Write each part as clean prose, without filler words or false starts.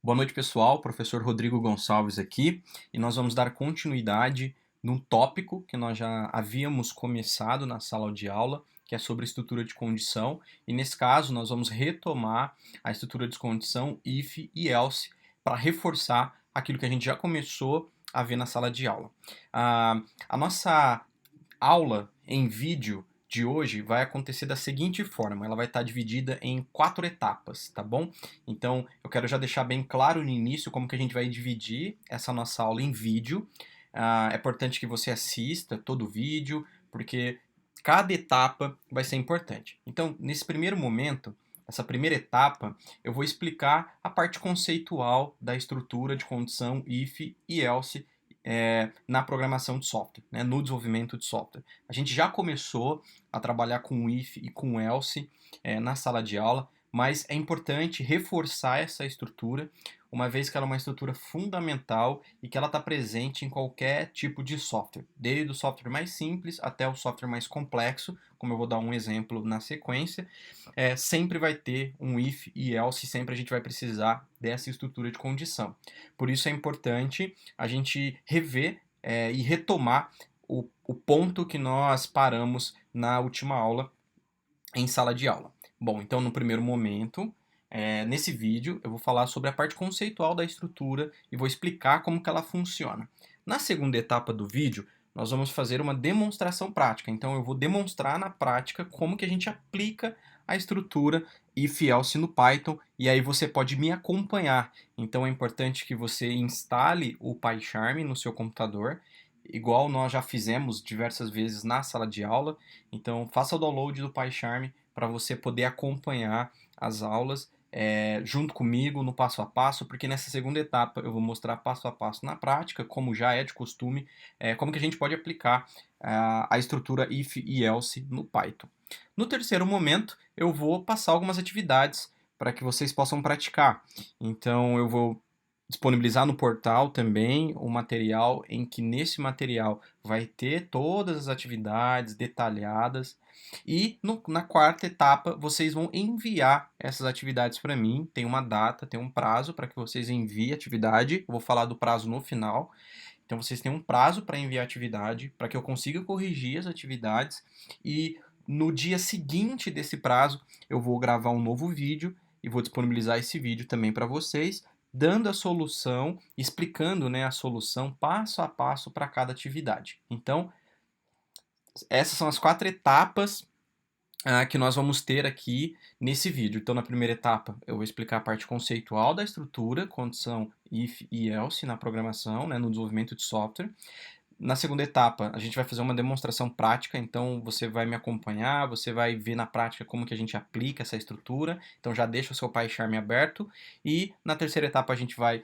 Boa noite, pessoal. Professor Rodrigo Gonçalves aqui, e nós vamos dar continuidade num tópico que nós já havíamos começado na sala de aula, que é sobre estrutura de condição, e nesse caso nós vamos retomar a estrutura de condição if e else para reforçar aquilo que a gente já começou a ver na sala de aula. A nossa aula em vídeo de hoje vai acontecer da seguinte forma, ela vai estar dividida em 4 etapas, tá bom? Então, eu quero já deixar bem claro no início como que a gente vai dividir essa nossa aula em vídeo. É importante que você assista todo o vídeo, porque cada etapa vai ser importante. Então, nesse primeiro momento, essa primeira etapa, eu vou explicar a parte conceitual da estrutura de condição if e else na programação de software, né, no desenvolvimento de software. A gente já começou a trabalhar com if e com else na sala de aula, mas é importante reforçar essa estrutura, uma vez que ela é uma estrutura fundamental e que ela está presente em qualquer tipo de software, desde o software mais simples até o software mais complexo, como eu vou dar um exemplo na sequência, sempre vai ter um if e else, sempre a gente vai precisar dessa estrutura de condição. Por isso é importante a gente rever e retomar o ponto que nós paramos na última aula em sala de aula. Bom, então no primeiro momento, nesse vídeo, eu vou falar sobre a parte conceitual da estrutura e vou explicar como que ela funciona. Na segunda etapa do vídeo, nós vamos fazer uma demonstração prática. Então eu vou demonstrar na prática como que a gente aplica a estrutura if else no Python, e aí você pode me acompanhar. Então é importante que você instale o PyCharm no seu computador, igual nós já fizemos diversas vezes na sala de aula. Então faça o download do PyCharm para você poder acompanhar as aulas junto comigo no passo a passo, porque nessa segunda etapa eu vou mostrar passo a passo na prática, como já é de costume, como que a gente pode aplicar a estrutura if e else no Python. No terceiro momento, eu vou passar algumas atividades para que vocês possam praticar. Então eu vou disponibilizar no portal também um material em que nesse material vai ter todas as atividades detalhadas e na quarta etapa vocês vão enviar essas atividades para mim. Tem uma data, tem um prazo para que vocês enviem a atividade. Eu vou falar do prazo no final. Então vocês têm um prazo para enviar a atividade, para que eu consiga corrigir as atividades e no dia seguinte desse prazo eu vou gravar um novo vídeo e vou disponibilizar esse vídeo também para vocês, dando a solução, explicando, né, a solução passo a passo para cada atividade. Então, essas são as 4 etapas que nós vamos ter aqui nesse vídeo. Então, na primeira etapa, eu vou explicar a parte conceitual da estrutura, condição if e else na programação, né, no desenvolvimento de software. Na segunda etapa, a gente vai fazer uma demonstração prática, então você vai me acompanhar, você vai ver na prática como que a gente aplica essa estrutura, então já deixa o seu PyCharm aberto. E na terceira etapa a gente vai,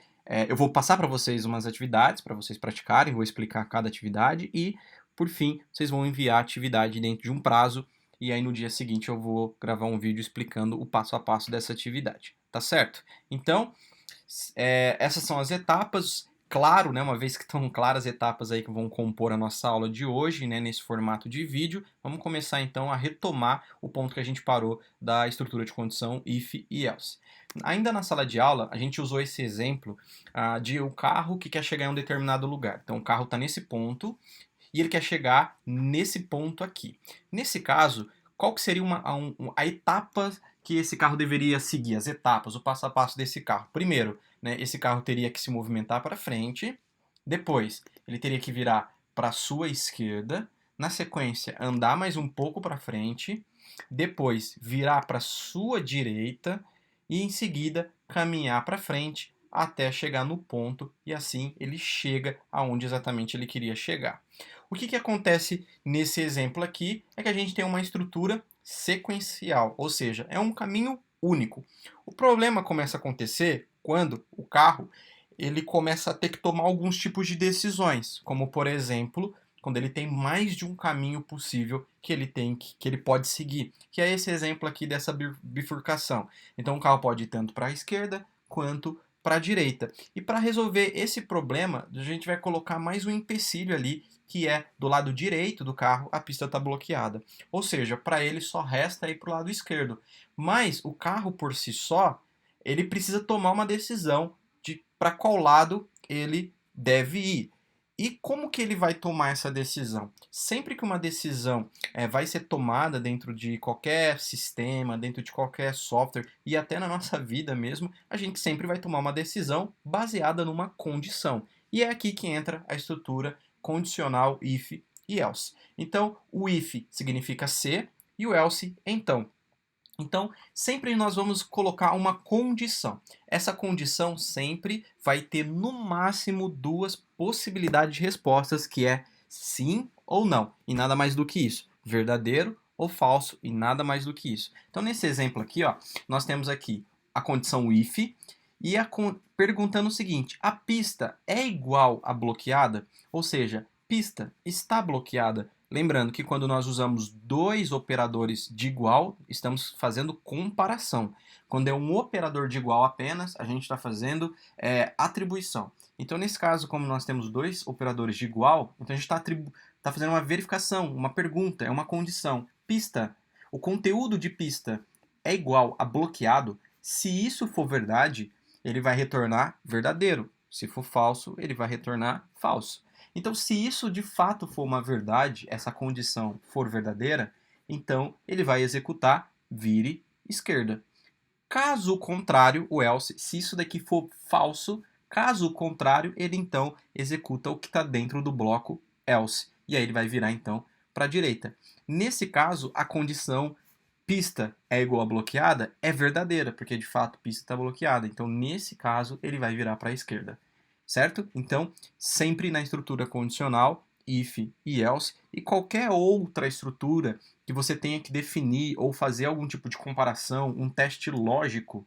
eu vou passar para vocês umas atividades para vocês praticarem, vou explicar cada atividade e, por fim, vocês vão enviar a atividade dentro de um prazo e aí no dia seguinte eu vou gravar um vídeo explicando o passo a passo dessa atividade, tá certo? Então, essas são as etapas. Claro, né, uma vez que estão claras as etapas aí que vão compor a nossa aula de hoje, né, nesse formato de vídeo, vamos começar então a retomar o ponto que a gente parou da estrutura de condição if e else. Ainda na sala de aula, a gente usou esse exemplo de o carro que quer chegar em um determinado lugar. Então o carro está nesse ponto e ele quer chegar nesse ponto aqui. Nesse caso, qual que seria a etapa que esse carro deveria seguir, as etapas, o passo a passo desse carro? Primeiro, né, esse carro teria que se movimentar para frente, depois ele teria que virar para a sua esquerda, na sequência andar mais um pouco para frente, depois virar para a sua direita e em seguida caminhar para frente até chegar no ponto e assim ele chega aonde exatamente ele queria chegar. O que acontece nesse exemplo aqui é que a gente tem uma estrutura sequencial, ou seja, é um caminho único. O problema começa a acontecer quando o carro ele começa a ter que tomar alguns tipos de decisões, como por exemplo, quando ele tem mais de um caminho possível que ele pode seguir, que é esse exemplo aqui dessa bifurcação. Então o carro pode ir tanto para a esquerda quanto para a direita. E para resolver esse problema, a gente vai colocar mais um empecilho ali, que é do lado direito do carro, a pista está bloqueada. Ou seja, para ele só resta ir para o lado esquerdo. Mas o carro por si só, ele precisa tomar uma decisão para qual lado ele deve ir. E como que ele vai tomar essa decisão? Sempre que uma decisão vai ser tomada dentro de qualquer sistema, dentro de qualquer software e até na nossa vida mesmo, a gente sempre vai tomar uma decisão baseada numa condição. E é aqui que entra a estrutura condicional if e else. Então, o if significa se e o else então. Então, sempre nós vamos colocar uma condição. Essa condição sempre vai ter no máximo duas possibilidades de respostas, que é sim ou não, e nada mais do que isso. Verdadeiro ou falso, e nada mais do que isso. Então, nesse exemplo aqui, ó, nós temos aqui a condição if e perguntando o seguinte: a pista é igual a bloqueada? Ou seja, pista está bloqueada. Lembrando que quando nós usamos dois operadores de igual, estamos fazendo comparação. Quando é um operador de igual apenas, a gente está fazendo atribuição. Então, nesse caso, como nós temos dois operadores de igual, então a gente está fazendo uma verificação, uma pergunta, é uma condição. Pista, o conteúdo de pista é igual a bloqueado? Se isso for verdade, ele vai retornar verdadeiro. Se for falso, ele vai retornar falso. Então, se isso de fato for uma verdade, essa condição for verdadeira, então ele vai executar vire esquerda. Caso contrário, o else, se isso daqui for falso, caso contrário, ele então executa o que está dentro do bloco else. E aí ele vai virar então para a direita. Nesse caso, a condição pista é igual a bloqueada é verdadeira, porque de fato pista está bloqueada. Então, nesse caso, ele vai virar para a esquerda. Certo? Então, sempre na estrutura condicional, if e else, e qualquer outra estrutura que você tenha que definir ou fazer algum tipo de comparação, um teste lógico,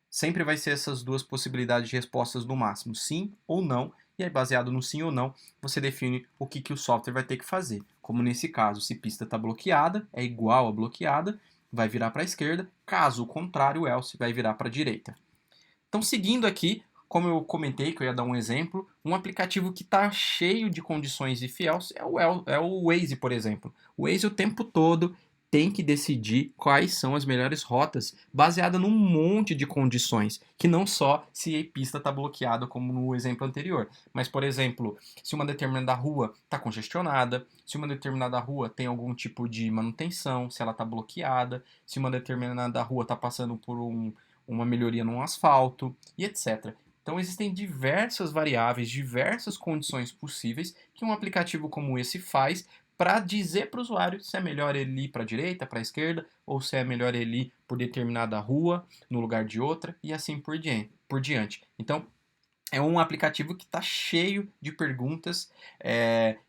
sempre vai ser essas duas possibilidades de respostas no máximo, sim ou não, e aí baseado no sim ou não, você define o que o software vai ter que fazer. Como nesse caso, se pista está bloqueada, é igual a bloqueada, vai virar para a esquerda, caso contrário, o else vai virar para a direita. Então, seguindo aqui, como eu comentei que eu ia dar um exemplo, um aplicativo que está cheio de condições if else é o Waze, por exemplo. O Waze o tempo todo tem que decidir quais são as melhores rotas, baseada num monte de condições, que não só se a pista está bloqueada, como no exemplo anterior, mas, por exemplo, se uma determinada rua está congestionada, se uma determinada rua tem algum tipo de manutenção, se ela está bloqueada, se uma determinada rua está passando por uma melhoria no asfalto e etc. Então existem diversas variáveis, diversas condições possíveis que um aplicativo como esse faz para dizer para o usuário se é melhor ele ir para a direita, para a esquerda, ou se é melhor ele ir por determinada rua no lugar de outra e assim por diante. Então é um aplicativo que está cheio de perguntas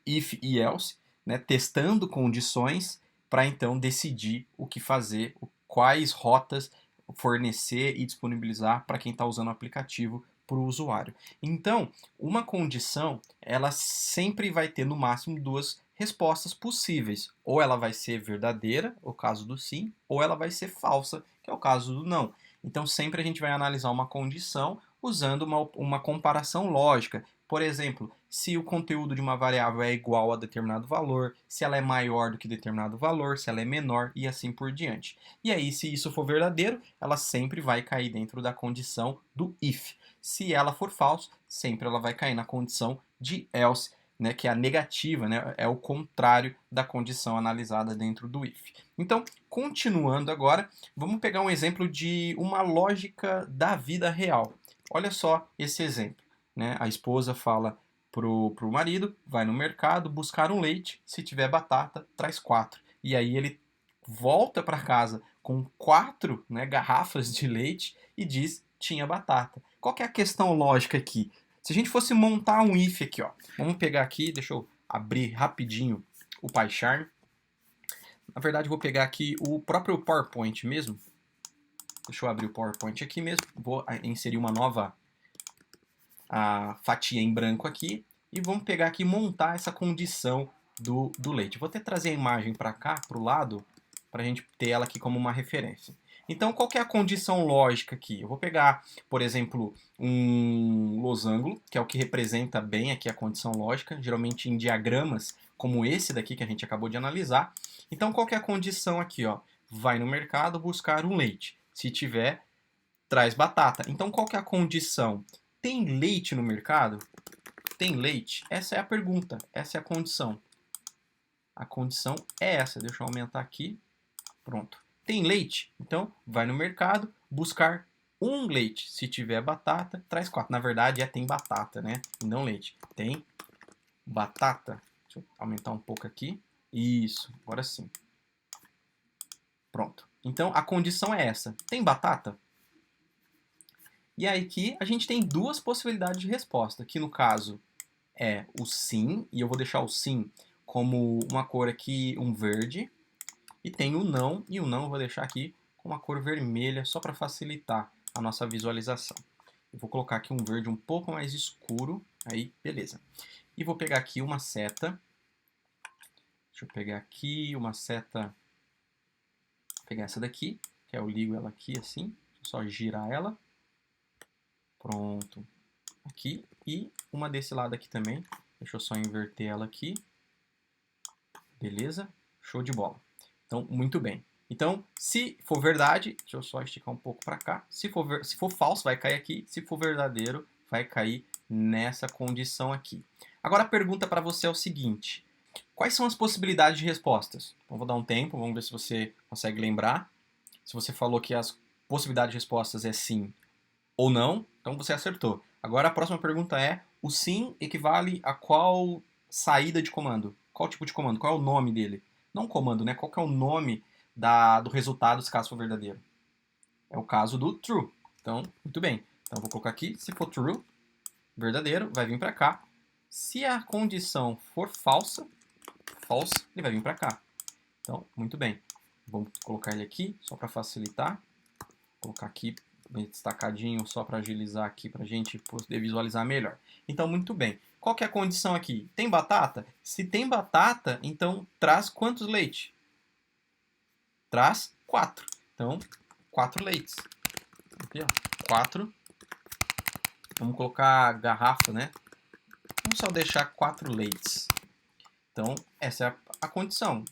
if e else, né, testando condições para então decidir o que fazer, quais rotas fornecer e disponibilizar para quem está usando o aplicativo para o usuário. Então, uma condição, ela sempre vai ter no máximo duas respostas possíveis. Ou ela vai ser verdadeira, o caso do sim, ou ela vai ser falsa, que é o caso do não. Então, sempre a gente vai analisar uma condição usando uma comparação lógica. Por exemplo, se o conteúdo de uma variável é igual a determinado valor, se ela é maior do que determinado valor, se ela é menor e assim por diante. E aí, se isso for verdadeiro, ela sempre vai cair dentro da condição do if. Se ela for falso, sempre ela vai cair na condição de else, né, que é a negativa, né, é o contrário da condição analisada dentro do if. Então, continuando agora, vamos pegar um exemplo de uma lógica da vida real. Olha só esse exemplo. Né? A esposa fala pro marido, vai no mercado buscar um leite, se tiver batata, traz 4. E aí ele volta para casa com 4, né, garrafas de leite e diz tinha batata. Qual que é a questão lógica aqui? Se a gente fosse montar um if aqui, ó, vamos pegar aqui, deixa eu abrir rapidinho o PyCharm. Na verdade, eu vou pegar aqui o próprio PowerPoint mesmo. Deixa eu abrir o PowerPoint aqui mesmo. Vou inserir uma nova fatia em branco aqui e vamos pegar aqui e montar essa condição do leite. Vou até trazer a imagem para cá, para o lado, para a gente ter ela aqui como uma referência. Então, qual que é a condição lógica aqui? Eu vou pegar, por exemplo, um losango, que é o que representa bem aqui a condição lógica, geralmente em diagramas como esse daqui que a gente acabou de analisar. Então, qual que é a condição aqui? Ó? Vai no mercado buscar um leite. Se tiver, traz batata. Então, qual que é a condição? tem leite no mercado? Tem leite? Essa é a pergunta, essa é a condição. A condição é essa. Deixa eu aumentar aqui. Pronto. Tem leite? Então, vai no mercado buscar um leite. Se tiver batata, traz 4. Na verdade, tem batata, né? E não leite. Tem batata. Deixa eu aumentar um pouco aqui. Isso, agora sim. Pronto. Então, a condição é essa. Tem batata? E aí aqui a gente tem duas possibilidades de resposta, que no caso é o sim, e eu vou deixar o sim como uma cor aqui, um verde, e tem o não, e o não eu vou deixar aqui com uma cor vermelha, só para facilitar a nossa visualização. Eu vou colocar aqui um verde um pouco mais escuro, aí beleza. E vou pegar aqui uma seta, deixa eu pegar aqui uma seta, vou pegar essa daqui, que eu ligo ela aqui assim, só girar ela, pronto, aqui, e uma desse lado aqui também, deixa eu só inverter ela aqui, beleza, show de bola. Então, muito bem. Então, se for verdade, deixa eu só esticar um pouco para cá. Se for falso, vai cair aqui. Se for verdadeiro, vai cair nessa condição aqui. Agora a pergunta para você é o seguinte: quais são as possibilidades de respostas? Então, vou dar um tempo, vamos ver se você consegue lembrar. Se você falou que as possibilidades de respostas é sim ou não, então você acertou. Agora a próxima pergunta é: o sim equivale a qual saída de comando? Qual tipo de comando? Qual é o nome dele? Não comando, né? Qual que é o nome do resultado se caso for verdadeiro? É o caso do true. Então, muito bem. Então, eu vou colocar aqui, se for true, verdadeiro, vai vir para cá. Se a condição for falsa, false, ele vai vir para cá. Então, muito bem. Vamos colocar ele aqui, só para facilitar. Vou colocar aqui bem destacadinho, só para agilizar aqui, para a gente poder visualizar melhor. Então, muito bem. Qual que é a condição aqui? Tem batata? Se tem batata, então traz quantos leites? Traz 4. Então, 4 leites. Aqui, ó. 4. Vamos colocar garrafa, né? Vamos só deixar 4 leites. Então, essa é a condição.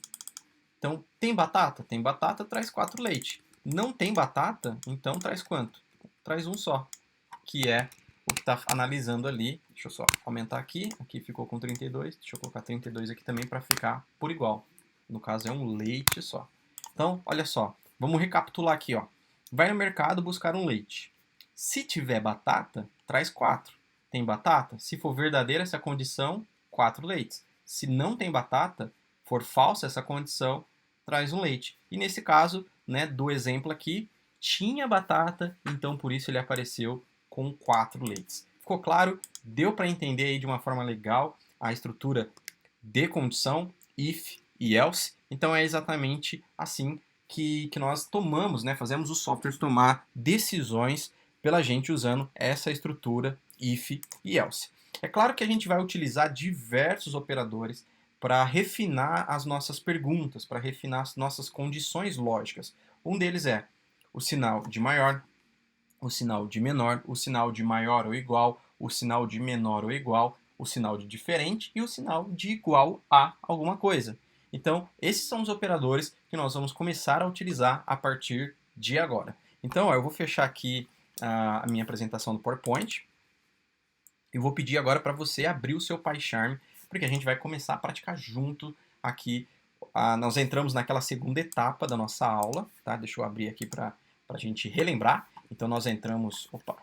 Então, tem batata? Tem batata, traz 4 leites. Não tem batata, então traz quanto? Traz um só, que é o que está analisando ali. Deixa eu só aumentar aqui. Aqui ficou com 32. Deixa eu colocar 32 aqui também para ficar por igual. No caso, é um leite só. Então, olha só. Vamos recapitular aqui, ó. Vai no mercado buscar um leite. Se tiver batata, traz 4. Tem batata? Se for verdadeira essa condição, 4 leites. Se não tem batata, for falsa essa condição, traz um leite. E nesse caso, né, do exemplo aqui, tinha batata, então por isso ele apareceu com 4 leites. Ficou claro? Deu para entender aí de uma forma legal a estrutura de condição, if e else? Então é exatamente assim que nós tomamos, né, fazemos os softwares tomar decisões pela gente usando essa estrutura if e else. É claro que a gente vai utilizar diversos operadores para refinar as nossas perguntas, para refinar as nossas condições lógicas. Um deles é o sinal de maior, o sinal de menor, o sinal de maior ou igual, o sinal de menor ou igual, o sinal de diferente e o sinal de igual a alguma coisa. Então, esses são os operadores que nós vamos começar a utilizar a partir de agora. Então, eu vou fechar aqui a minha apresentação do PowerPoint. Eu vou pedir agora para você abrir o seu PyCharm, porque a gente vai começar a praticar junto aqui. Nós entramos naquela segunda etapa da nossa aula, tá? Deixa eu abrir aqui para a gente relembrar. Então, nós entramos... Opa!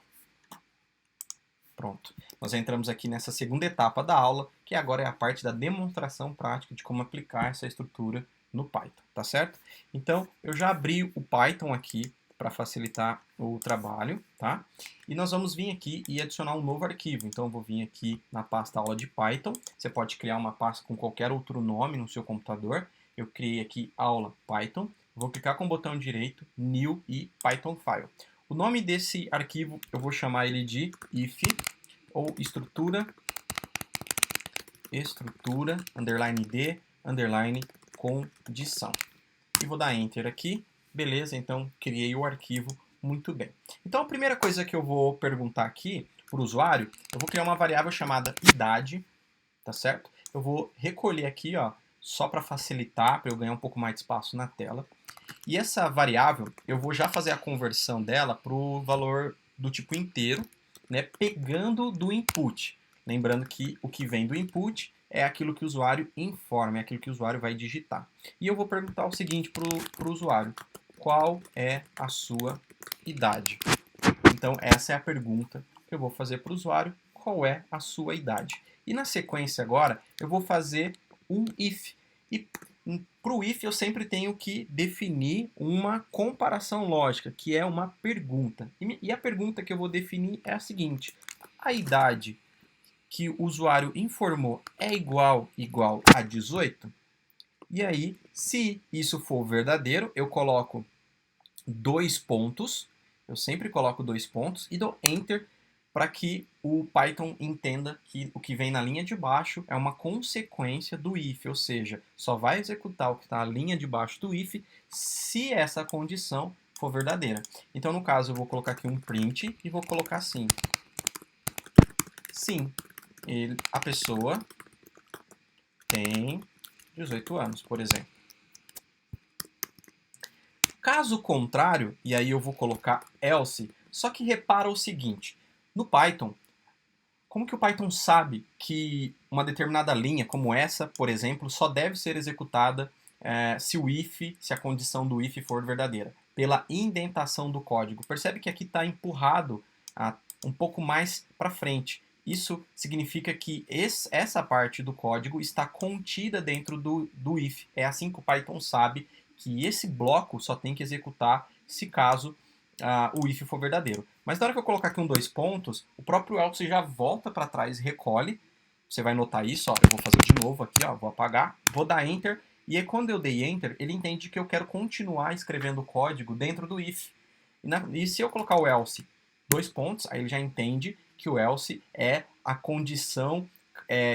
Pronto. Nós entramos aqui nessa segunda etapa da aula, que agora é a parte da demonstração prática de como aplicar essa estrutura no Python, tá certo? Então, eu já abri o Python aqui para facilitar o trabalho, tá? E nós vamos vir aqui e adicionar um novo arquivo. Então, eu vou vir aqui na pasta aula de Python. Você pode criar uma pasta com qualquer outro nome no seu computador. Eu criei aqui aula Python. Vou clicar com o botão direito, New e Python File. O nome desse arquivo, eu vou chamar ele de if, ou estrutura, underline de, underline condição. E vou dar Enter aqui. Beleza, então criei o arquivo muito bem. Então a primeira coisa que eu vou perguntar aqui para o usuário, eu vou criar uma variável chamada idade, tá certo? Eu vou recolher aqui, ó, só para facilitar, para eu ganhar um pouco mais de espaço na tela. E essa variável, eu vou já fazer a conversão dela para o valor do tipo inteiro, né, pegando do input. Lembrando que o que vem do input é aquilo que o usuário informa, é aquilo que o usuário vai digitar. E eu vou perguntar o seguinte para o usuário: qual é a sua idade? Então, essa é a pergunta que eu vou fazer para o usuário: qual é a sua idade? E na sequência agora, eu vou fazer um if. E para o if eu sempre tenho que definir uma comparação lógica, que é uma pergunta. E a pergunta que eu vou definir é a seguinte: a idade que o usuário informou é igual a 18? E aí, se isso for verdadeiro, eu coloco 2 pontos, eu sempre coloco 2 pontos e dou Enter para que o Python entenda que o que vem na linha de baixo é uma consequência do if, ou seja, só vai executar o que está na linha de baixo do if se essa condição for verdadeira. Então, no caso, eu vou colocar aqui um print e vou colocar assim: sim, a pessoa tem 18 anos, por exemplo. Caso contrário, e aí eu vou colocar else, só que repara o seguinte: no Python, como que o Python sabe que uma determinada linha, como essa, por exemplo, só deve ser executada se a condição do if for verdadeira? Pela indentação do código. Percebe que aqui está empurrado um pouco mais para frente. Isso significa que essa parte do código está contida dentro do if. É assim que o Python sabe que esse bloco só tem que executar se caso o if for verdadeiro. Mas na hora que eu colocar aqui um 2 pontos, o próprio else já volta para trás e recolhe. Você vai notar isso, ó, eu vou fazer de novo aqui, ó, vou apagar, vou dar Enter, e aí quando eu dei Enter, ele entende que eu quero continuar escrevendo o código dentro do if. E se eu colocar o else 2 pontos, aí ele já entende que o else é a condição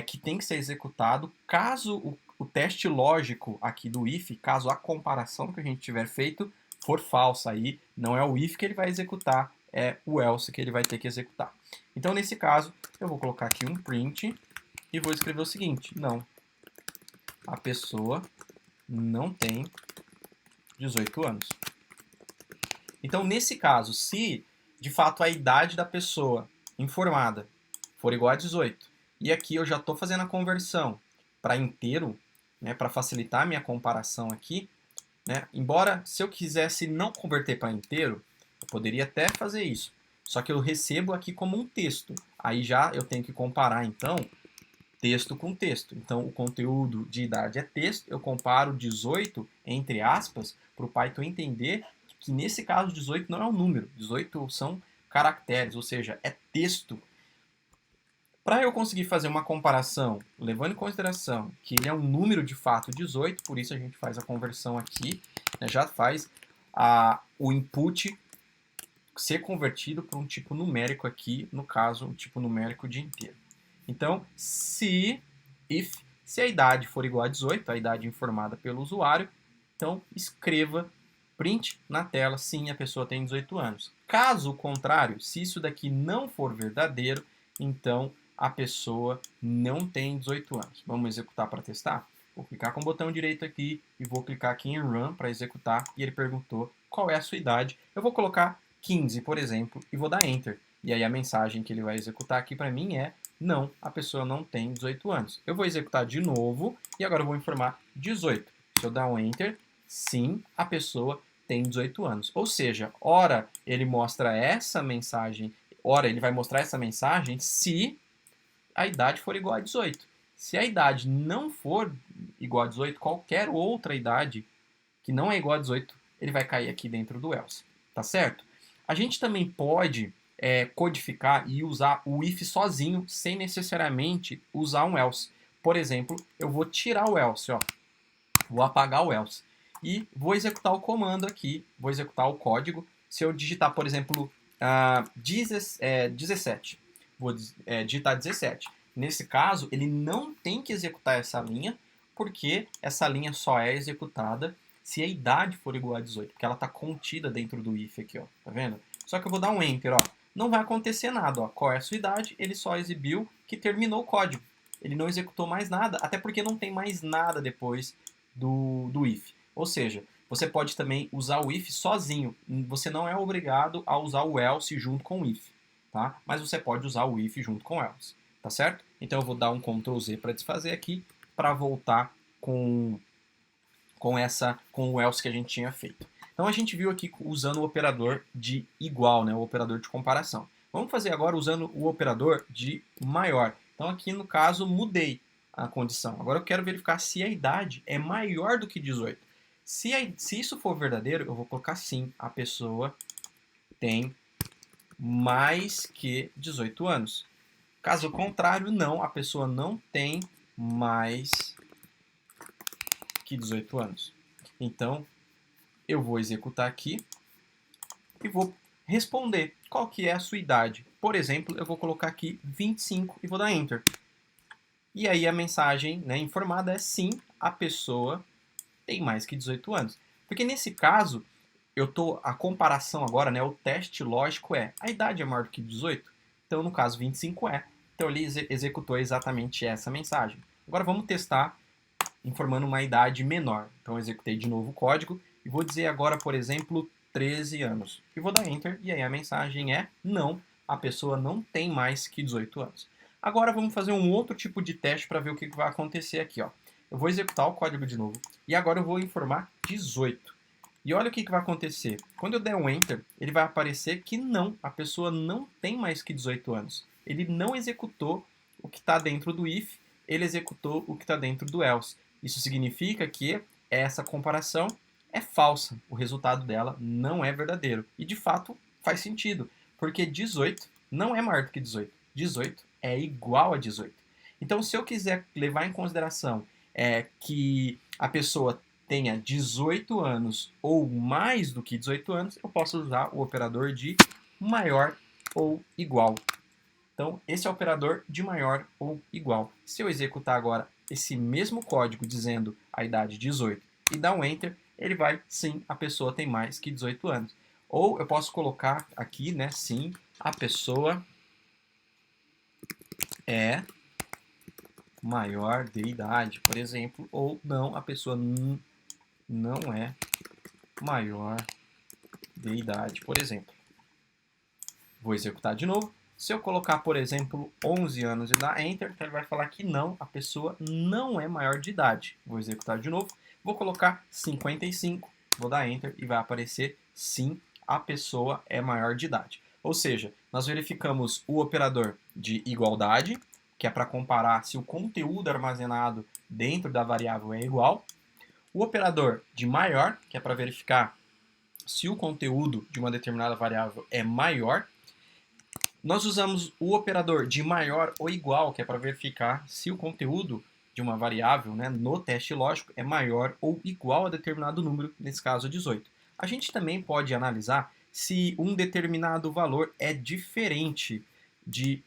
que tem que ser executado caso o teste lógico aqui do if, caso a comparação que a gente tiver feito for falsa, aí não é o if que ele vai executar, é o else que ele vai ter que executar. Então, nesse caso, eu vou colocar aqui um print e vou escrever o seguinte: não, a pessoa não tem 18 anos. Então, nesse caso, se de fato a idade da pessoa informada for igual a 18, e aqui eu já estou fazendo a conversão para inteiro, né, para facilitar a minha comparação aqui, né, embora se eu quisesse não converter para inteiro, eu poderia até fazer isso, só que eu recebo aqui como um texto, aí já eu tenho que comparar então texto com texto. Então, o conteúdo de idade é texto, eu comparo 18, entre aspas, para o Python entender que nesse caso 18 não é um número, 18 são caracteres, ou seja, é texto. Para eu conseguir fazer uma comparação, levando em consideração que ele é um número de fato 18, por isso a gente faz a conversão aqui, né, já faz o input ser convertido para um tipo numérico aqui, no caso, um tipo numérico de inteiro. Então, se a idade for igual a 18, a idade informada pelo usuário, então escreva print na tela, sim, a pessoa tem 18 anos. Caso contrário, se isso daqui não for verdadeiro, então a pessoa não tem 18 anos. Vamos executar para testar? Vou clicar com o botão direito aqui e vou clicar aqui em Run para executar, e ele perguntou qual é a sua idade. Eu vou colocar 15, por exemplo, e vou dar Enter. E aí a mensagem que ele vai executar aqui para mim é: não, a pessoa não tem 18 anos. Eu vou executar de novo e agora eu vou informar 18. Se eu dar um Enter, sim, a pessoa tem 18 anos. Ou seja, ora ele mostra essa mensagem, ora ele vai mostrar essa mensagem se a idade for igual a 18. Se a idade não for igual a 18, qualquer outra idade que não é igual a 18, ele vai cair aqui dentro do else. Tá certo? A gente também pode codificar e usar o if sozinho, sem necessariamente usar um else. Por exemplo, eu vou tirar o else, ó. Vou apagar o else. E vou executar o comando aqui, vou executar o código. Se eu digitar, por exemplo, 17, vou digitar 17. Nesse caso, ele não tem que executar essa linha, porque essa linha só é executada se a idade for igual a 18, porque ela está contida dentro do if aqui, ó, tá vendo? Só que eu vou dar um Enter, ó. Não vai acontecer nada, ó. Qual é a sua idade? Ele só exibiu que terminou o código. Ele não executou mais nada, até porque não tem mais nada depois do if. Ou seja, você pode também usar o if sozinho. Você não é obrigado a usar o else junto com o if. Tá? tá? Mas você pode usar o if junto com else, tá certo? Então eu vou dar um Ctrl Z para desfazer aqui, para voltar com o else que a gente tinha feito. Então a gente viu aqui usando o operador de igual, né, o operador de comparação. Vamos fazer agora usando o operador de maior. Então aqui no caso mudei a condição. Agora eu quero verificar se a idade é maior do que 18. Se isso for verdadeiro, eu vou colocar sim, a pessoa tem mais que 18 anos. Caso contrário, não, a pessoa não tem mais que 18 anos. Então, eu vou executar aqui e vou responder qual que é a sua idade. Por exemplo, eu vou colocar aqui 25 e vou dar Enter. E aí a mensagem, né, informada é sim, a pessoa tem mais que 18 anos. Porque nesse caso, a comparação agora, né, o teste lógico é, a idade é maior do que 18? Então, no caso, 25 é. Então, ele executou exatamente essa mensagem. Agora, vamos testar informando uma idade menor. Então, eu executei de novo o código e vou dizer agora, por exemplo, 13 anos. E vou dar Enter, e aí a mensagem é não, a pessoa não tem mais que 18 anos. Agora, vamos fazer um outro tipo de teste para ver o que vai acontecer aqui. Ó. Eu vou executar o código de novo e agora eu vou informar 18. E olha o que vai acontecer. Quando eu der um Enter, ele vai aparecer que não, a pessoa não tem mais que 18 anos. Ele não executou o que está dentro do if, ele executou o que está dentro do else. Isso significa que essa comparação é falsa. O resultado dela não é verdadeiro. E de fato faz sentido, porque 18 não é maior do que 18. 18 é igual a 18. Então, se eu quiser levar em consideração que a pessoa tenha 18 anos ou mais do que 18 anos, eu posso usar o operador de maior ou igual. Então, esse é o operador de maior ou igual. Se eu executar agora esse mesmo código dizendo a idade 18 e dar um Enter, ele vai, sim, a pessoa tem mais que 18 anos. Ou eu posso colocar aqui, né, sim, a pessoa é maior de idade, por exemplo, ou não, a pessoa não é maior de idade, por exemplo. Vou executar de novo. Se eu colocar, por exemplo, 11 anos e dar Enter, então ele vai falar que não, a pessoa não é maior de idade. Vou executar de novo. Vou colocar 55, vou dar Enter e vai aparecer sim, a pessoa é maior de idade. Ou seja, nós verificamos o operador de igualdade, que é para comparar se o conteúdo armazenado dentro da variável é igual. O operador de maior, que é para verificar se o conteúdo de uma determinada variável é maior. Nós usamos o operador de maior ou igual, que é para verificar se o conteúdo de uma variável, né, no teste lógico é maior ou igual a determinado número, nesse caso 18. A gente também pode analisar se um determinado valor é diferente de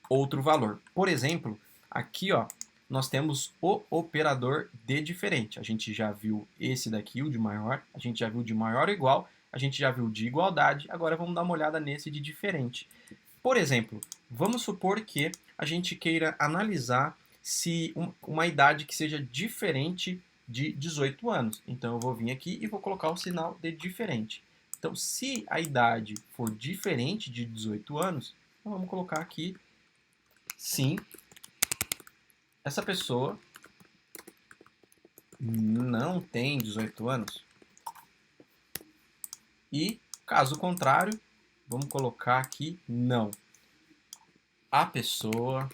outro valor. Por exemplo, aqui ó, nós temos o operador de diferente. A gente já viu esse daqui, o de maior, a gente já viu de maior ou igual, a gente já viu de igualdade, agora vamos dar uma olhada nesse de diferente. Por exemplo, vamos supor que a gente queira analisar se uma idade que seja diferente de 18 anos. Então eu vou vir aqui e vou colocar o sinal de diferente. Então, se a idade for diferente de 18 anos, então vamos colocar aqui, sim, essa pessoa não tem 18 anos. E, caso contrário, vamos colocar aqui não. A pessoa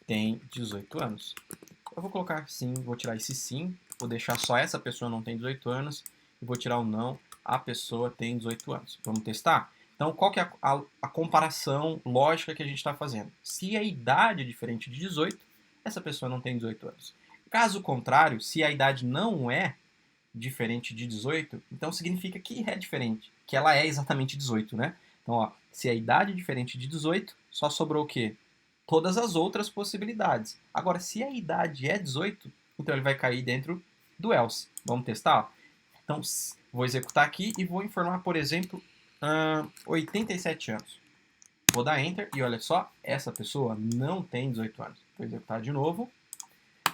tem 18 anos. Eu vou colocar sim, vou tirar esse sim, vou deixar só essa pessoa não tem 18 anos e vou tirar o não, a pessoa tem 18 anos. Vamos testar? Então, qual que é a comparação lógica que a gente está fazendo? Se a idade é diferente de 18, essa pessoa não tem 18 anos. Caso contrário, se a idade não é diferente de 18, então significa que é diferente, que ela é exatamente 18, né? Então, ó, se a idade é diferente de 18, só sobrou o quê? Todas as outras possibilidades. Agora, se a idade é 18, então ele vai cair dentro do else. Vamos testar? Então, vou executar aqui e vou informar, por exemplo, 87 anos. Vou dar Enter e olha só, essa pessoa não tem 18 anos. Vou executar de novo.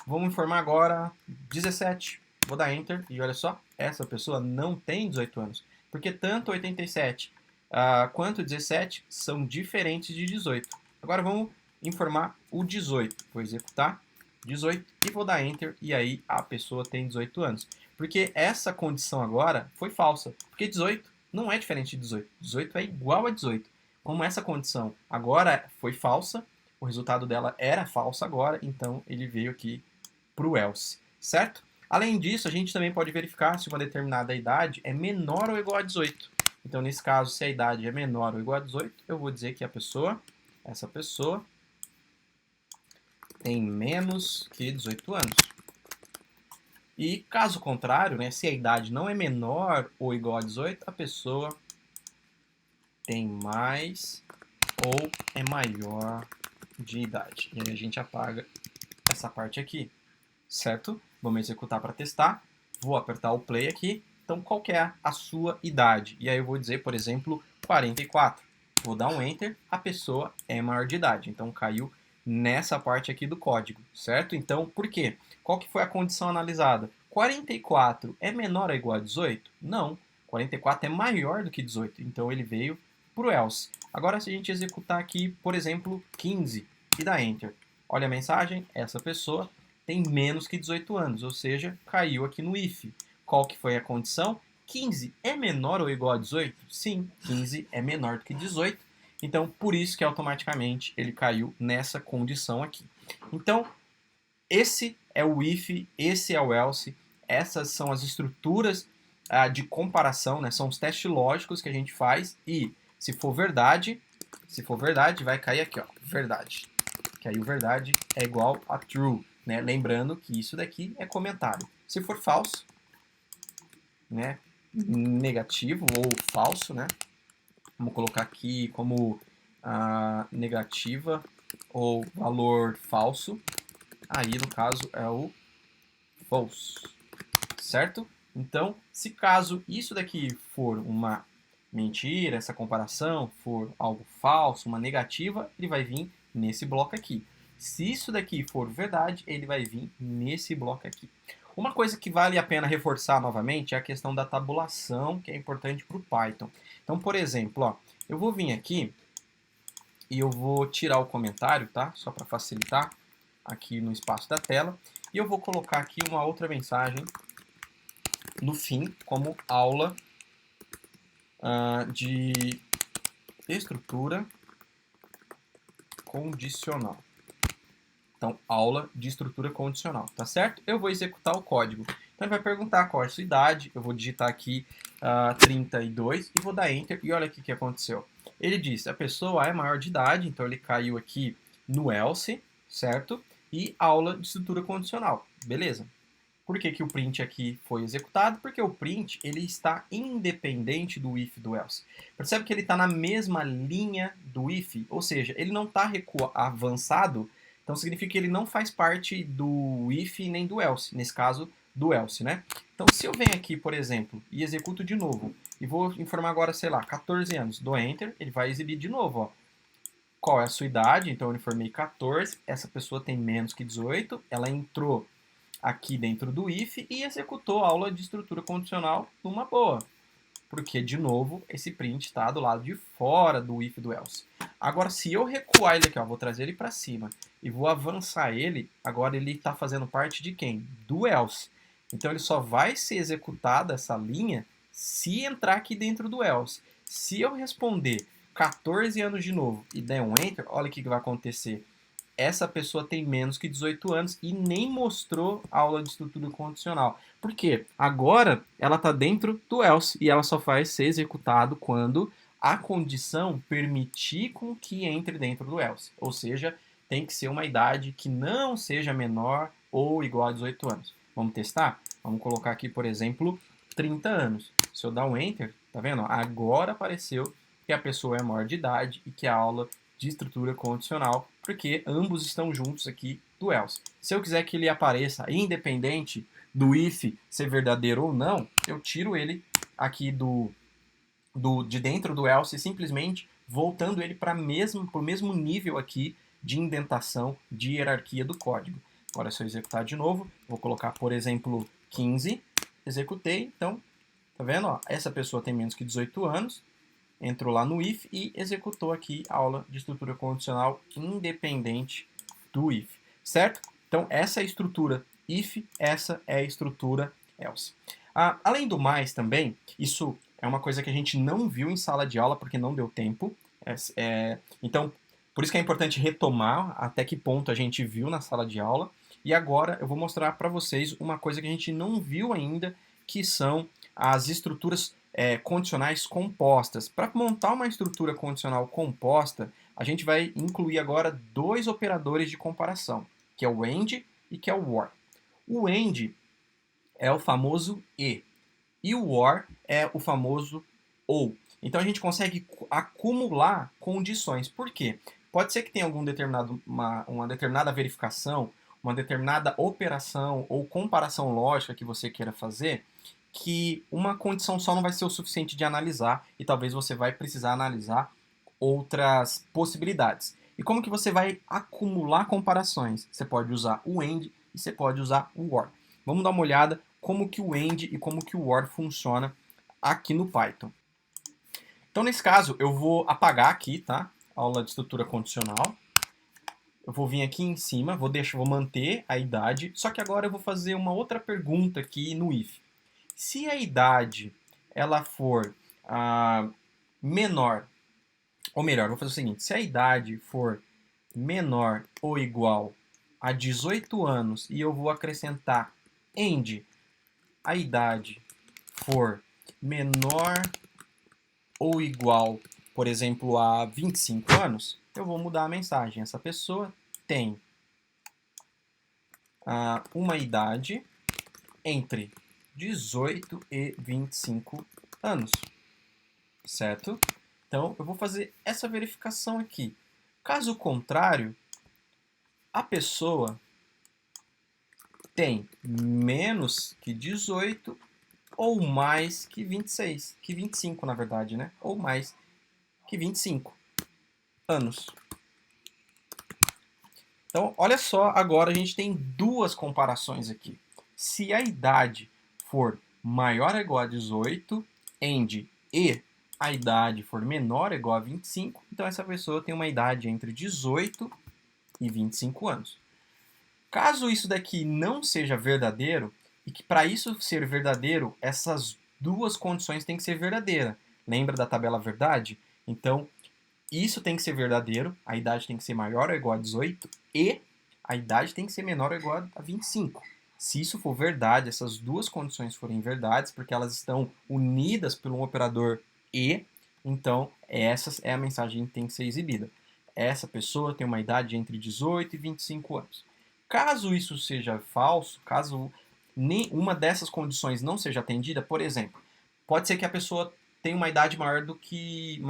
Vamos informar agora 17. Vou dar Enter e olha só, essa pessoa não tem 18 anos. Porque tanto 87 quanto 17 são diferentes de 18. Agora vamos informar o 18. Vou executar 18 e vou dar Enter, e aí a pessoa tem 18 anos. Porque essa condição agora foi falsa, porque 18 não é diferente de 18. 18 é igual a 18. Como essa condição agora foi falsa, o resultado dela era falso agora, então ele veio aqui para o else, certo? Além disso, a gente também pode verificar se uma determinada idade é menor ou igual a 18. Então, nesse caso, se a idade é menor ou igual a 18, eu vou dizer que essa pessoa tem menos que 18 anos. E caso contrário, né, se a idade não é menor ou igual a 18, a pessoa tem mais ou é maior de idade. E aí a gente apaga essa parte aqui, certo? Vamos executar para testar. Vou apertar o play aqui. Então, qual que é a sua idade? E aí eu vou dizer, por exemplo, 44. Vou dar um Enter, a pessoa é maior de idade. Então, caiu nessa parte aqui do código, certo? Então, por quê? Qual que foi a condição analisada? 44 é menor ou igual a 18? Não. 44 é maior do que 18. Então, ele veio para o else. Agora, se a gente executar aqui, por exemplo, 15 e dar Enter. Olha a mensagem, essa pessoa tem menos que 18 anos, ou seja, caiu aqui no if. Qual que foi a condição? 15 é menor ou igual a 18? Sim, 15 é menor do que 18. Então, por isso que automaticamente ele caiu nessa condição aqui. Então, esse é o if, esse é o else, essas são as estruturas de comparação, né? São os testes lógicos que a gente faz e se for verdade, vai cair aqui, ó, verdade. Que aí o verdade é igual a true, né? Lembrando que isso daqui é comentário. Se for falso, né? Negativo ou falso, né? Vamos colocar aqui como negativa ou valor falso. Aí, no caso, é o false, certo? Então, se caso isso daqui for uma mentira, essa comparação for algo falso, uma negativa, ele vai vir nesse bloco aqui. Se isso daqui for verdade, ele vai vir nesse bloco aqui. Uma coisa que vale a pena reforçar novamente é a questão da tabulação, que é importante para o Python. Então, por exemplo, ó, eu vou vir aqui e eu vou tirar o comentário, tá? Só para facilitar aqui no espaço da tela. E eu vou colocar aqui uma outra mensagem no fim, como aula de estrutura condicional. Então, aula de estrutura condicional, tá certo? Eu vou executar o código. Então, ele vai perguntar qual é a sua idade. Eu vou digitar aqui 32 e vou dar Enter. E olha o que aconteceu. Ele disse, a pessoa é maior de idade, então ele caiu aqui no else, certo? E aula de estrutura condicional. Beleza. Por que que o print aqui foi executado? Porque o print ele está independente do if do else. Percebe que ele está na mesma linha do if, ou seja, ele não está avançado, então significa que ele não faz parte do if nem do else, nesse caso do else, né? Então se eu venho aqui, por exemplo, e executo de novo, e vou informar agora, sei lá, 14 anos, dou Enter, ele vai exibir de novo, ó. Qual é a sua idade? Então eu informei 14, essa pessoa tem menos que 18, ela entrou aqui dentro do if e executou a aula de estrutura condicional numa boa. Porque, de novo, esse print está do lado de fora do if do else. Agora, se eu recuar ele aqui, ó, vou trazer ele para cima e vou avançar ele, agora ele está fazendo parte de quem? Do else. Então, ele só vai ser executado, essa linha, se entrar aqui dentro do else. Se eu responder 14 anos de novo e der um Enter, olha o que vai acontecer. Essa pessoa tem menos que 18 anos e nem mostrou a aula de estrutura condicional. Por quê? Agora ela está dentro do else e ela só vai ser executado quando a condição permitir com que entre dentro do else. Ou seja, tem que ser uma idade que não seja menor ou igual a 18 anos. Vamos testar? Vamos colocar aqui, por exemplo, 30 anos. Se eu dar um Enter, tá vendo? Agora apareceu que a pessoa é maior de idade e que a aula de estrutura condicional, porque ambos estão juntos aqui do else. Se eu quiser que ele apareça independente do if ser verdadeiro ou não, eu tiro ele aqui de dentro do else, simplesmente voltando ele para o mesmo nível aqui de indentação, de hierarquia do código. Agora, se eu executar de novo, vou colocar, por exemplo, 15, executei, então, tá vendo? Ó, essa pessoa tem menos que 18 anos, entrou lá no if e executou aqui a aula de estrutura condicional independente do if, certo? Então, essa é a estrutura if, essa é a estrutura else. Além do mais, também, isso é uma coisa que a gente não viu em sala de aula porque não deu tempo. Então, por isso que é importante retomar até que ponto a gente viu na sala de aula. E agora eu vou mostrar para vocês uma coisa que a gente não viu ainda, que são as estruturas condicionais compostas. Para montar uma estrutura condicional composta, a gente vai incluir agora dois operadores de comparação, que é o AND e que é o OR. O AND é o famoso e o OR é o famoso OU. Então a gente consegue acumular condições. Por quê? Pode ser que tenha uma determinada verificação, uma determinada operação ou comparação lógica que você queira fazer, que uma condição só não vai ser o suficiente de analisar e talvez você vai precisar analisar outras possibilidades. E como que você vai acumular comparações? Você pode usar o AND e você pode usar o OR. Vamos dar uma olhada como que o AND e como que o OR funciona aqui no Python. Então, nesse caso, eu vou apagar aqui, tá? Aula de estrutura condicional. Eu vou vir aqui em cima, vou manter a idade, só que agora eu vou fazer uma outra pergunta aqui no if. Se a idade ela for menor, ou melhor, vou fazer o seguinte, se a idade for menor ou igual a 18 anos e eu vou acrescentar AND, a idade for menor ou igual, por exemplo, a 25 anos, eu vou mudar a mensagem. Essa pessoa tem uma idade entre 18 e 25 anos, certo? Então, eu vou fazer essa verificação aqui. Caso contrário, a pessoa tem menos que 18 ou mais que 26, que 25 na verdade, né? Ou mais que 25 anos. Então, olha só, agora a gente tem duas comparações aqui. Se a idade for maior ou igual a 18, AND, e a idade for menor ou igual a 25, então essa pessoa tem uma idade entre 18 e 25 anos. Caso isso daqui não seja verdadeiro, e que para isso ser verdadeiro, essas duas condições têm que ser verdadeiras. Lembra da tabela verdade? Então, isso tem que ser verdadeiro, a idade tem que ser maior ou igual a 18 e a idade tem que ser menor ou igual a 25. Se isso for verdade, essas duas condições forem verdades, porque elas estão unidas por um operador e, então essa é a mensagem que tem que ser exibida. Essa pessoa tem uma idade entre 18 e 25 anos. Caso isso seja falso, caso nenhuma dessas condições não seja atendida, por exemplo, pode ser que a pessoa tenha uma idade maior do que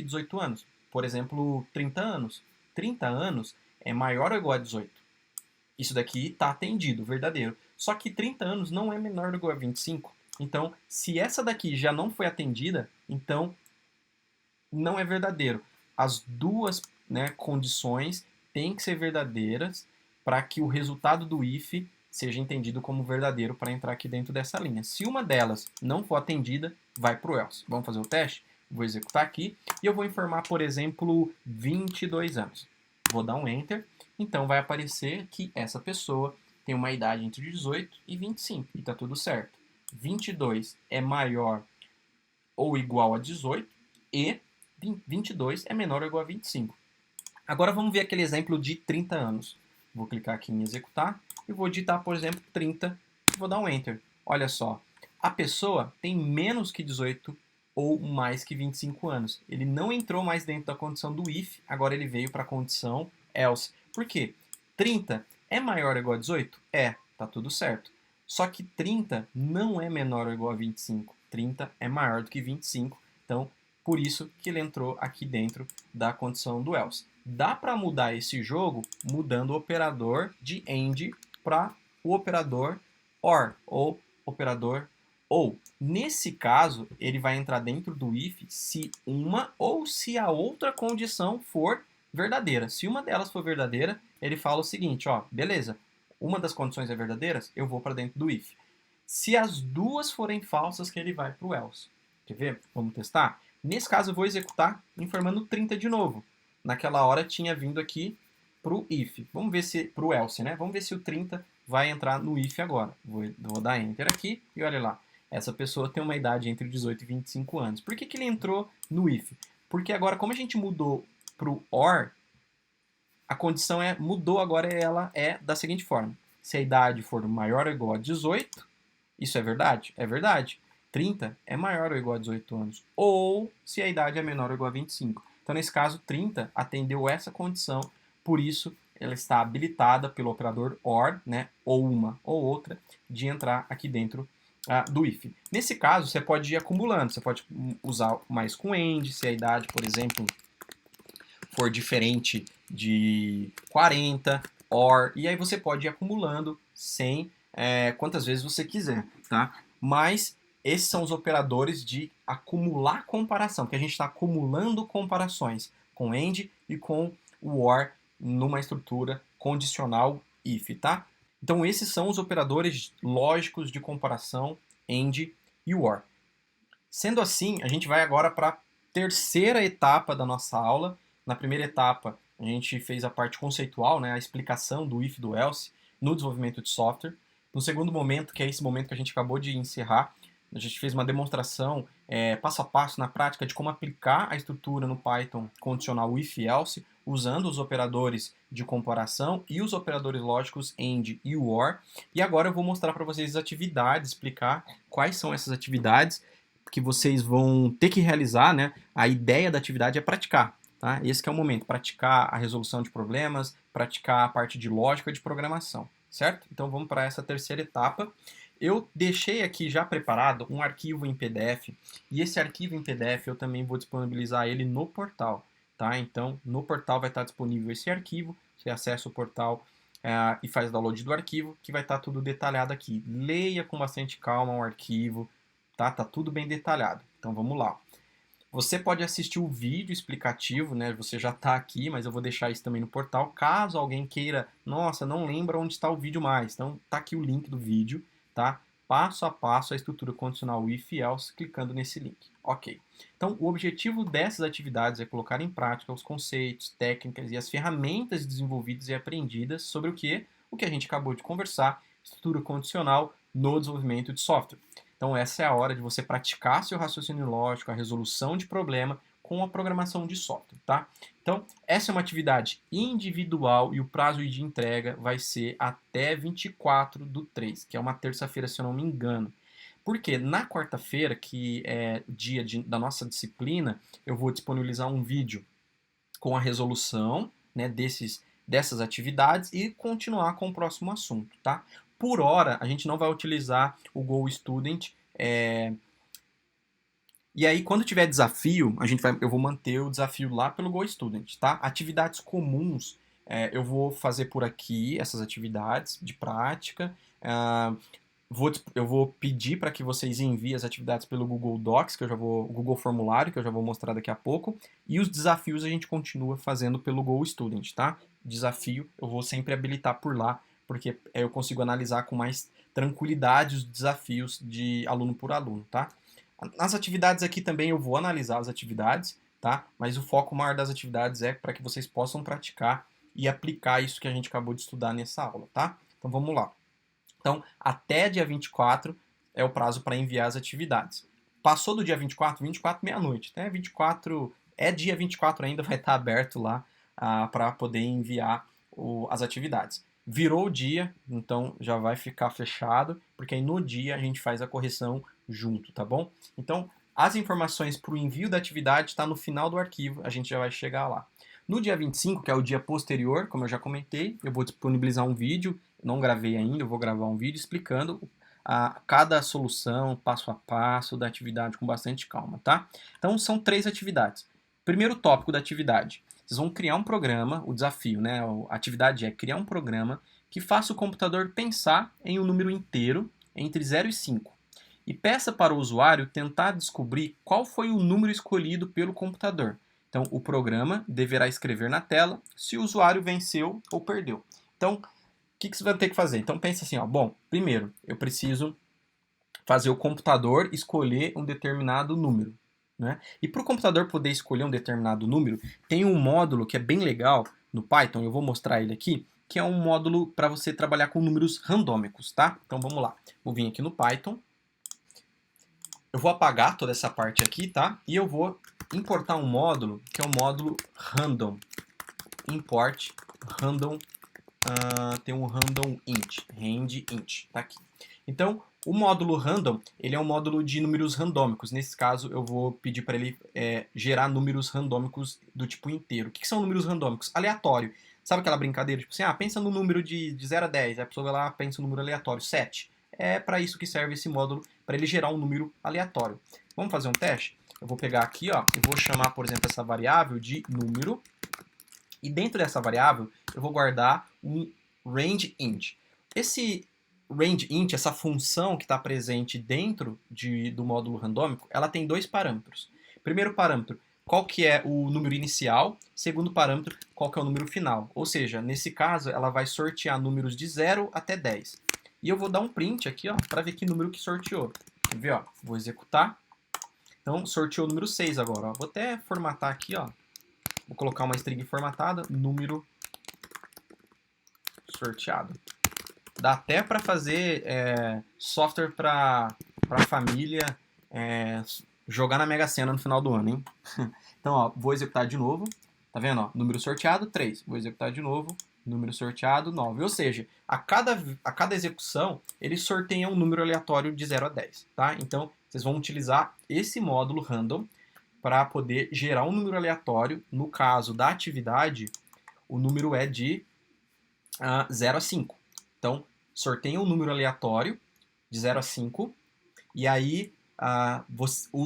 18 anos. Por exemplo, 30 anos. 30 anos é maior ou igual a 18. Isso daqui está atendido, verdadeiro. Só que 30 anos não é menor ou igual a 25. Então, se essa daqui já não foi atendida, então não é verdadeiro. As duas condições têm que ser verdadeiras para que o resultado do if seja entendido como verdadeiro para entrar aqui dentro dessa linha. Se uma delas não for atendida, vai para o else. Vamos fazer o teste? Vou executar aqui e eu vou informar, por exemplo, 22 anos. Vou dar um Enter. Então vai aparecer que essa pessoa tem uma idade entre 18 e 25 e está tudo certo. 22 é maior ou igual a 18 e 22 é menor ou igual a 25. Agora vamos ver aquele exemplo de 30 anos. Vou clicar aqui em executar e vou digitar, por exemplo, 30 e vou dar um Enter. Olha só, a pessoa tem menos que 18 ou mais que 25 anos. Ele não entrou mais dentro da condição do if, agora ele veio para a condição else. Por quê? 30 é maior ou igual a 18? É, tá tudo certo. Só que 30 não é menor ou igual a 25. 30 é maior do que 25, então por isso que ele entrou aqui dentro da condição do else. Dá para mudar esse jogo mudando o operador de AND para o operador OR, ou operador OU. Nesse caso, ele vai entrar dentro do if se uma ou se a outra condição for verdadeira. Se uma delas for verdadeira, ele fala o seguinte, ó, beleza, uma das condições é verdadeira, eu vou para dentro do if. Se as duas forem falsas, que ele vai para o else. Quer ver? Vamos testar? Nesse caso, eu vou executar informando 30 de novo. Naquela hora tinha vindo aqui para o if. Vamos ver se, para o else, né? Vamos ver se o 30 vai entrar no if agora. Vou dar enter aqui e olha lá. Essa pessoa tem uma idade entre 18 e 25 anos. Por que, que ele entrou no if? Porque agora, como a gente mudou para o or, a condição mudou agora, ela é da seguinte forma. Se a idade for maior ou igual a 18, isso é verdade? É verdade. 30 é maior ou igual a 18 anos. Ou se a idade é menor ou igual a 25. Então, nesse caso, 30 atendeu essa condição, por isso ela está habilitada pelo operador OR, né, ou uma ou outra, de entrar aqui dentro do if. Nesse caso, você pode ir acumulando, você pode usar mais com AND, se a idade, por exemplo, for diferente de 40, OR, e aí você pode ir acumulando sem quantas vezes você quiser, tá? Mas esses são os operadores de acumular comparação, que a gente está acumulando comparações com AND e com o OR numa estrutura condicional if, tá? Então esses são os operadores lógicos de comparação AND e OR. Sendo assim, a gente vai agora para a terceira etapa da nossa aula. Na primeira etapa, a gente fez a parte conceitual, né, a explicação do if e do else no desenvolvimento de software. No segundo momento, que é esse momento que a gente acabou de encerrar, a gente fez uma demonstração passo a passo na prática de como aplicar a estrutura no Python condicional if e else, usando os operadores de comparação e os operadores lógicos AND e OR. E agora eu vou mostrar para vocês as atividades, explicar quais são essas atividades que vocês vão ter que realizar, né? A ideia da atividade é praticar, tá? Esse que é o momento, praticar a resolução de problemas, praticar a parte de lógica de programação, certo? Então vamos para essa terceira etapa. Eu deixei aqui já preparado um arquivo em PDF, e esse arquivo em PDF eu também vou disponibilizar ele no portal, tá? Então no portal vai estar disponível esse arquivo, você acessa o portal e faz download do arquivo, que vai estar tudo detalhado aqui. Leia com bastante calma o arquivo, tá? Tá tudo bem detalhado. Então vamos lá. Você pode assistir o vídeo explicativo, né? Você já está aqui, mas eu vou deixar isso também no portal. Caso alguém queira, nossa, não lembra onde está o vídeo mais. Então tá aqui o link do vídeo, tá? Passo a passo a estrutura condicional if e else, clicando nesse link. Ok. Então o objetivo dessas atividades é colocar em prática os conceitos, técnicas e as ferramentas desenvolvidas e aprendidas sobre o que? O que a gente acabou de conversar, estrutura condicional no desenvolvimento de software. Então essa é a hora de você praticar seu raciocínio lógico, a resolução de problema com a programação de software, tá? Então essa é uma atividade individual e o prazo de entrega vai ser até 24/3, que é uma terça-feira, se eu não me engano. Porque na quarta-feira, que é dia da nossa disciplina, eu vou disponibilizar um vídeo com a resolução, né, dessas atividades e continuar com o próximo assunto, tá? Por hora, a gente não vai utilizar o Go Student. E aí, quando tiver desafio, eu vou manter o desafio lá pelo Go Student, tá? Atividades comuns, eu vou fazer por aqui, essas atividades de prática. Eu vou pedir para que vocês enviem as atividades pelo Google Docs, o Google Formulário, que eu já vou mostrar daqui a pouco. E os desafios a gente continua fazendo pelo Go Student, tá? Desafio eu vou sempre habilitar por lá, porque eu consigo analisar com mais tranquilidade os desafios de aluno por aluno, tá? Nas atividades aqui também eu vou analisar as atividades, tá? Mas o foco maior das atividades é para que vocês possam praticar e aplicar isso que a gente acabou de estudar nessa aula, tá? Então vamos lá. Então, até dia 24 é o prazo para enviar as atividades. Passou do dia 24, 24 meia-noite. Até 24, dia 24 ainda, vai estar aberto lá para poder enviar as atividades. Virou o dia, então já vai ficar fechado, porque aí no dia a gente faz a correção junto, tá bom? Então, as informações para o envio da atividade está no final do arquivo, a gente já vai chegar lá. No dia 25, que é o dia posterior, como eu já comentei, eu vou disponibilizar um vídeo, não gravei ainda, eu vou gravar um vídeo explicando cada solução, passo a passo da atividade com bastante calma, tá? Então são 3 atividades. Primeiro tópico da atividade, vocês vão criar um programa, o desafio, né? A atividade é criar um programa que faça o computador pensar em um número inteiro entre 0 e 5 e peça para o usuário tentar descobrir qual foi o número escolhido pelo computador. Então, o programa deverá escrever na tela se o usuário venceu ou perdeu. Então, o que você vai ter que fazer? Então, pensa assim, ó, bom, primeiro, eu preciso fazer o computador escolher um determinado número. né? E para o computador poder escolher um determinado número, tem um módulo que é bem legal no Python, eu vou mostrar ele aqui, que é um módulo para você trabalhar com números randômicos, tá? Então vamos lá. Vou vir aqui no Python. Eu vou apagar toda essa parte aqui, tá? E eu vou importar um módulo, que é o módulo random. Import random, tem um random int, rand_int, tá aqui. Então, o módulo random, ele é um módulo de números randômicos. Nesse caso, eu vou pedir para ele gerar números randômicos do tipo inteiro. O que são números randômicos? Aleatório. Sabe aquela brincadeira? Tipo assim, pensa no número de 0 a 10. Aí a pessoa vai lá, pensa no número aleatório, 7. É para isso que serve esse módulo, para ele gerar um número aleatório. Vamos fazer um teste? Eu vou pegar aqui, ó, e vou chamar, por exemplo, essa variável de número. E dentro dessa variável, eu vou guardar um range_int. Esse range_int, essa função que está presente dentro do módulo randômico, ela tem dois parâmetros. Primeiro parâmetro, qual que é o número inicial. Segundo parâmetro, qual que é o número final. Ou seja, nesse caso, ela vai sortear números de 0 até 10. E eu vou dar um print aqui, para ver que número que sorteou. Quer ver? Ó? Vou executar. Então, sorteou o número 6 agora. Ó. Vou até formatar aqui, ó. Vou colocar uma string formatada, número sorteado. Dá até para fazer software para família jogar na Mega Sena no final do ano, hein? Então, ó, vou executar de novo. Tá vendo? Ó, número sorteado, 3. Vou executar de novo. Número sorteado, 9. Ou seja, a cada execução, ele sorteia um número aleatório de 0 a 10. Tá? Então, vocês vão utilizar esse módulo random para poder gerar um número aleatório. No caso da atividade, o número é de 0 a 5. Então, sorteia um número aleatório de 0 a 5, e aí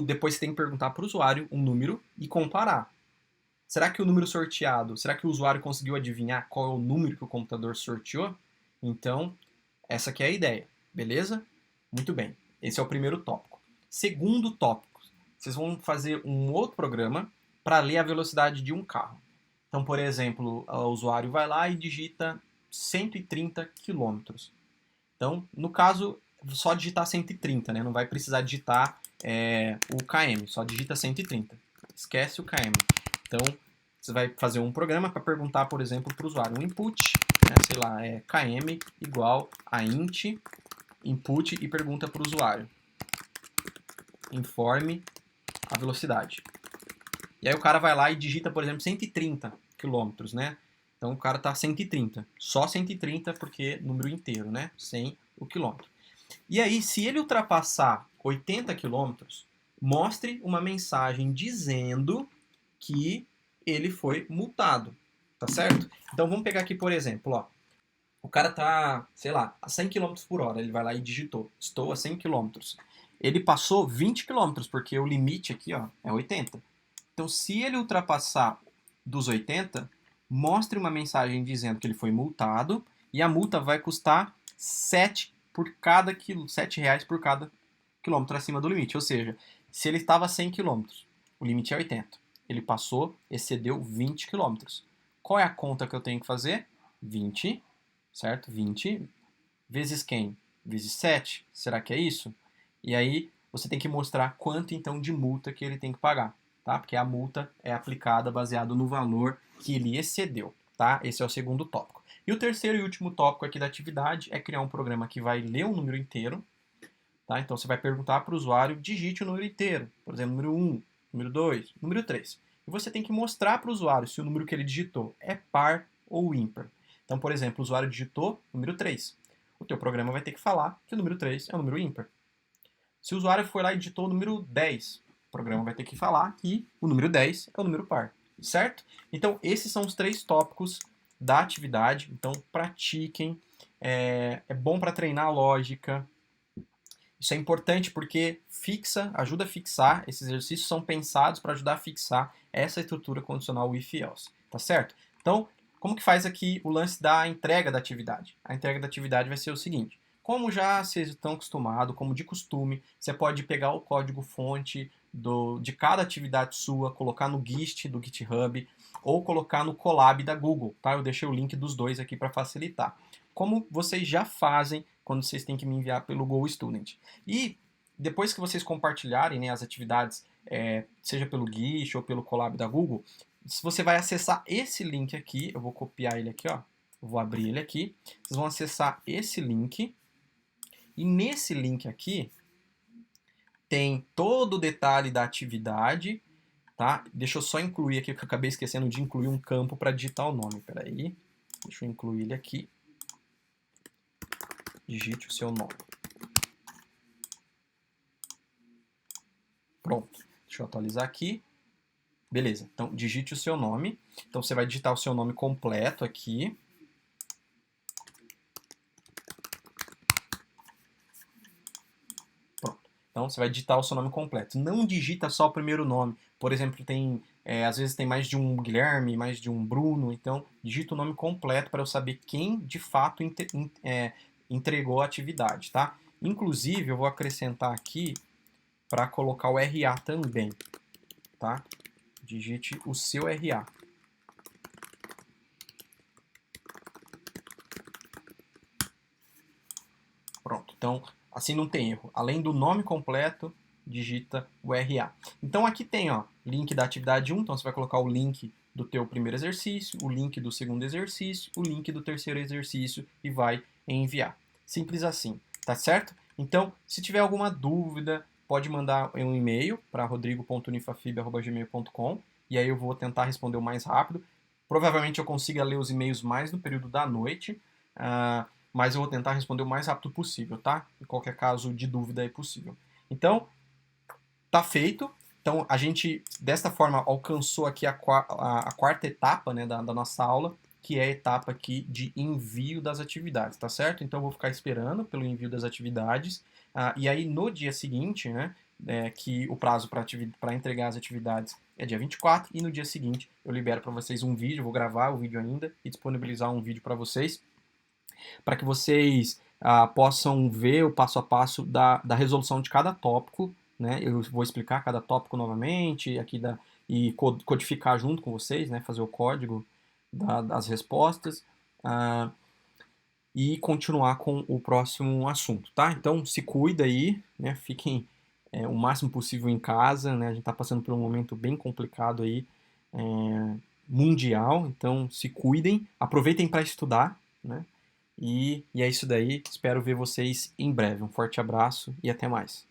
depois você tem que perguntar para o usuário um número e comparar. Será que o número sorteado, será que o usuário conseguiu adivinhar qual é o número que o computador sorteou? Então, essa aqui é a ideia, beleza? Muito bem, esse é o primeiro tópico. Segundo tópico, vocês vão fazer um outro programa para ler a velocidade de um carro. Então, por exemplo, o usuário vai lá e digita 130 km. Então, no caso, só digitar 130, né? Não vai precisar digitar o km, só digita 130. Esquece o km. Então, você vai fazer um programa para perguntar, por exemplo, para o usuário um input, né? Sei lá, km igual a int, input, e pergunta para o usuário: informe a velocidade. E aí o cara vai lá e digita, por exemplo, 130 km, né? Então o cara tá 130. Só 130 porque número inteiro, né? Sem o quilômetro. E aí, se ele ultrapassar 80 km, mostre uma mensagem dizendo que ele foi multado. Tá certo? Então vamos pegar aqui, por exemplo, ó. O cara tá, sei lá, a 100 km por hora. Ele vai lá e digitou: estou a 100 km. Ele passou 20 km, porque o limite aqui, ó, é 80. Então, se ele ultrapassar dos 80, mostre uma mensagem dizendo que ele foi multado, e a multa vai custar 7 reais por cada quilômetro acima do limite. Ou seja, se ele estava a 100 km, o limite é 80. Ele passou, excedeu 20 km. Qual é a conta que eu tenho que fazer? 20, certo? 20 vezes quem? Vezes 7. Será que é isso? E aí você tem que mostrar quanto então de multa que ele tem que pagar. Tá? Porque a multa é aplicada baseado no valor que ele excedeu, tá? Esse é o segundo tópico. E o terceiro e último tópico aqui da atividade é criar um programa que vai ler um número inteiro, tá? Então você vai perguntar para o usuário: digite o número inteiro, por exemplo, número 1, número 2, número 3. E você tem que mostrar para o usuário se o número que ele digitou é par ou ímpar. Então, por exemplo, o usuário digitou número 3. O teu programa vai ter que falar que o número 3 é um número ímpar. Se o usuário foi lá e digitou o número 10, o programa vai ter que falar que o número 10 é o número par, certo? Então, esses são os 3 tópicos da atividade. Então, pratiquem. É bom para treinar a lógica. Isso é importante porque ajuda a fixar. Esses exercícios são pensados para ajudar a fixar essa estrutura condicional if-else, tá certo? Então, como que faz aqui o lance da entrega da atividade? A entrega da atividade vai ser o seguinte: como já vocês estão acostumados, como de costume, você pode pegar o código-fonte de cada atividade sua, colocar no Git do GitHub ou colocar no Colab da Google, tá? Eu deixei o link dos dois aqui para facilitar. Como vocês já fazem quando vocês têm que me enviar pelo GoStudent. E depois que vocês compartilharem, né, as atividades seja pelo Guiche ou pelo Colab da Google, se você vai acessar esse link aqui, eu vou copiar ele aqui, ó, eu vou abrir ele aqui, vocês vão acessar esse link, e nesse link aqui tem todo o detalhe da atividade, tá? Deixa eu só incluir aqui, porque eu acabei esquecendo de incluir um campo para digitar o nome, peraí, deixa eu incluir ele aqui, digite o seu nome. Pronto, deixa eu atualizar aqui. Beleza, então digite o seu nome. Então você vai digitar o seu nome completo aqui. Pronto. Então você vai digitar o seu nome completo. Não digita só o primeiro nome. Por exemplo, às vezes tem mais de um Guilherme, mais de um Bruno. Então digita o nome completo para eu saber quem de fato entregou a atividade, tá? Inclusive eu vou acrescentar aqui para colocar o RA também, tá? Digite o seu RA. Pronto, então assim não tem erro. Além do nome completo, digita o RA. Então aqui tem, ó, link da atividade 1, então você vai colocar o link do teu primeiro exercício, o link do segundo exercício, o link do terceiro exercício e vai enviar. Simples assim, tá certo? Então, se tiver alguma dúvida, pode mandar um e-mail para rodrigo.unifafib@gmail.com e aí eu vou tentar responder o mais rápido. Provavelmente eu consiga ler os e-mails mais no período da noite, mas eu vou tentar responder o mais rápido possível, tá? Em qualquer caso de dúvida é possível. Então, tá feito. Então, a gente, desta forma, alcançou aqui a quarta etapa, né, da nossa aula, que é a etapa aqui de envio das atividades, tá certo? Então, eu vou ficar esperando pelo envio das atividades. E aí, no dia seguinte, né, que o prazo para entregar as atividades é dia 24, e no dia seguinte eu libero para vocês um vídeo, vou gravar o vídeo ainda e disponibilizar um vídeo para vocês possam ver o passo a passo da resolução de cada tópico, né? Eu vou explicar cada tópico novamente e codificar junto com vocês, né? Fazer o código das respostas e continuar com o próximo assunto, tá? Então se cuida aí, né? Fiquem o máximo possível em casa, né? A gente está passando por um momento bem complicado aí, mundial, então se cuidem, aproveitem para estudar, né? E é isso daí. Espero ver vocês em breve. Um forte abraço e até mais.